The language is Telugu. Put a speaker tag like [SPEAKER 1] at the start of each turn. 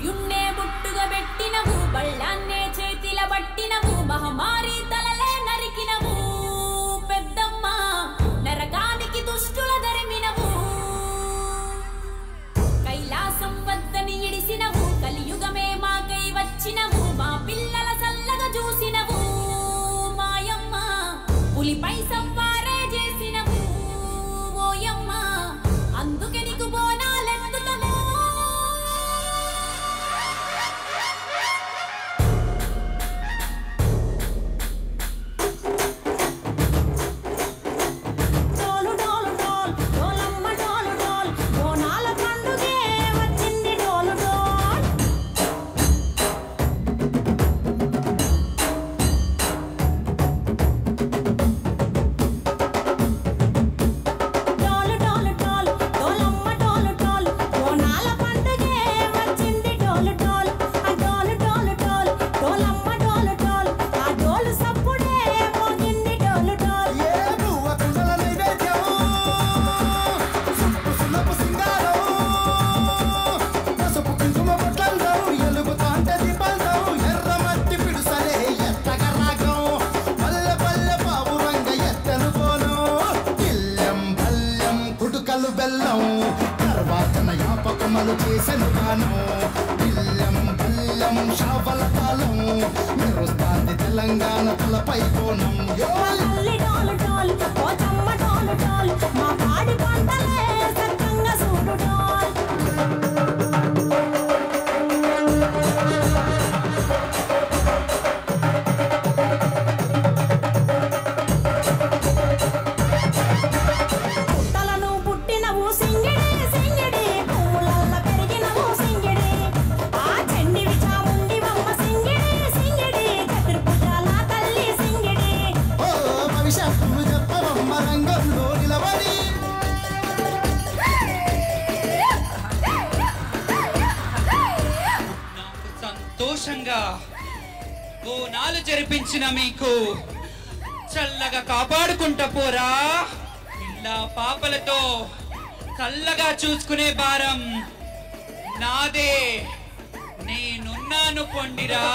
[SPEAKER 1] సూర్యున్నే బుట్టుగా పెట్టినవు బళ్ళాన్నే చేతిల పట్టినవు మహమారి తలలే నరికినవు పెద్దమ్మ నరకానికి దుష్టుల ధరిమినవు కైలాసం వద్దని ఇడిసినవు కలియుగమే మాకై వచ్చినవు మా పిల్లల సల్లగా చూసినవు మాయమ్మ పులిపై సవ్వారే చేసినవు ఓయమ్మ అందుకే నీకు బోనాలెత్తుతము చేసను గాను బిల్లం బిల్లం షావల తాళం మెరుస్తాంది తెలంగాణ తలపై కోణం మా పాడి పంటలే సక్కంగా చూడు పుట్టలను పుట్టినవు సింగిడి సింగిడి
[SPEAKER 2] సంతోషంగా బోనాలు జరిపించిన మీకు చల్లగా కాపాడుకుంటా పోరా ఇలా పాపలతో చల్లగా చూసుకునే భారం నాదే నేనున్నాను పొండిరా